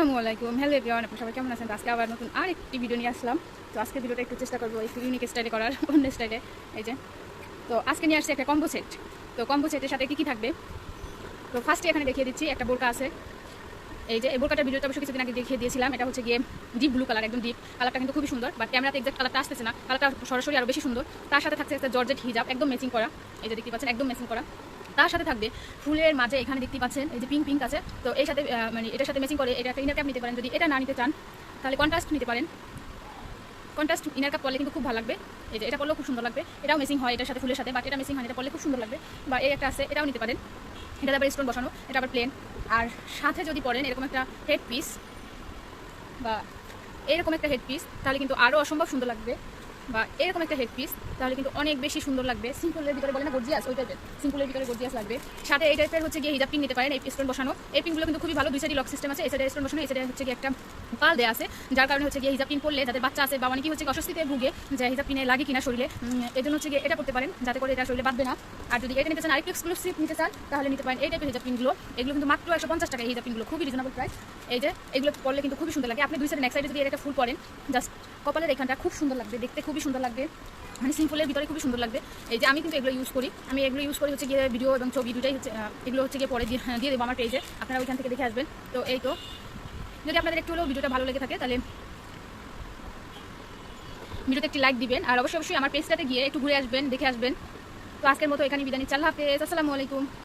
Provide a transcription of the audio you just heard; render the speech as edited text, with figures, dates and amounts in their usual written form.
আসসালামু আলাইকুম, hello everyone, আপনারা সবাই কেমন আছেন? তো আজকে আবার নতুন আরেকটি ভিডিও নিয়ে আসলাম। তো আজকে ভিডিওটা একটু চেষ্টা করবো একটু ইউনিক স্টাইলে করার, অন্য স্টাইলে। এই যে তো আজকে নিয়ে আসছি একটা কম্বো সেট। তো কম্বো সেটের সাথে কী কী থাকবে, তো ফার্স্টে এখানে দেখিয়ে দিচ্ছি একটা বোরকা আছে। এই যে এই বোরকাটার ভিডিওটা অবশ্যই কিছুদিন আগে দেখিয়ে দিয়েছিলাম। এটা হচ্ছে গিয়ে ডিপ ব্লু কালার, একদম ডিপ কালারটা কিন্তু খুবই সুন্দর, বাট ক্যামেরাতে এক্সাক্ট কালারটা আসতেছে না, কালারটা সরাসরি আরও বেশি সুন্দর। তার সাথে থাকছে একটা জর্জেট হিজাব, একদম ম্যাচিং করা। এই যে দেখতে পাচ্ছেন, একদম ম্যাচিং করা। তার সাথে থাকবে ফুলের মাঝে এখানে দেখতে পাচ্ছেন এই যে পিঙ্ক পিঙ্ক আছে। তো এর সাথে মানে এটার সাথে ম্যাচিং করে এটা একটা ইনার ক্যাপ নিতে পারেন। যদি এটা না নিতে চান তাহলে কন্ট্রাস্ট নিতে পারেন। কন্ট্রাস্ট ইনার কাপ পরলে কিন্তু খুব ভালো লাগবে। এই যে এটা পরলেও খুব সুন্দর লাগবে, এটাও ম্যাচিং হয় এটার সাথে ফুলের সাথে, বাট এটা ম্যাচিং হয়, এটা পরলে খুব সুন্দর লাগবে। বা এই একটা আছে, এটাও নিতে পারেন। এটা আবার স্টোন বসানো, এটা আবার প্লেন। আর সাথে যদি পরেন এরকম একটা হেড পিস বা এরকম একটা হেড পিস, তাহলে কিন্তু আরও অসম্ভব সুন্দর লাগবে। বা এরকম একটা হেড পিস, তাহলে কিন্তু অনেক বেশি সুন্দর লাগবে। সিম্পলের ভিতরে বলে না গর্জিয়াস, ওই টাইপের সিম্পলের ভিতরে গর্জিয়াস লাগবে। সাথে এই টাইপের হচ্ছে গিয়ে হিজাব পিন নিতে পারেন, এই স্টোন বসানো। এই পিনগুলো কিন্তু খুবই ভালো, দুই সাইডে লক সিস্টেম আছে। এই সাইডে স্টোন বসানো, এই সাইডে হচ্ছে গিয়ে একটা পাল দেওয়া আছে, যার কারণে হচ্ছে গিয়ে হিজাব পিন পরলে যাদের বাচ্চা আছে বা অনেকেই হচ্ছে অস্বস্তিতে ভুগে যে হিজাব পিনে লাগে কিনা শরীরে, এই জন্য হচ্ছে গিয়ে এটা করতে পারেন, যাতে করে এটা শরীরে বাঁধবে না। আর যদি এটা নিতে চান, আরেকটু এক্সক্লুসিভ নিতে চান, তাহলে নিতে পারেন এই টাইপের হিজাব পিনগুলো। এগুলো কিন্তু মাত্র 150 টাকা, হিজাব পিনগুলো খুবই রিজনেবল প্রাইস। এই যে এগুলো পরলে কিন্তু খুবই সুন্দর লাগে। আপনি দুই সাইডে এক সাইডে যদি এটা ফুল পরেন, জাস্ট কপালের এখানটা খুব সুন্দর লাগবে, দেখতে খুবই সুন্দর লাগবে, মানে সিম্পলের ভিতরে খুবই সুন্দর লাগবে। এই যে আমি কিন্তু এগুলো ইউজ করি, হচ্ছে গিয়ে ভিডিও এবং ছবি দুটাই হচ্ছে, এগুলো হচ্ছে গিয়ে পরে দিয়ে দেবো আমার পেজে, আপনারা ওইখান থেকে দেখে আসবেন। তো এই তো যদি আপনাদের একটু হলেও ভিডিওটা ভালো লেগে থাকে তাহলে ভিডিওতে একটি লাইক দিবেন, আর অবশ্যই আমার পেজটাতে গিয়ে একটু ঘুরে আসবেন, দেখে আসবেন। তো আজকের মতো এখানে বিদায় নিচ্ছি, আল্লাহ হাফেজ, আসসালামু আলাইকুম।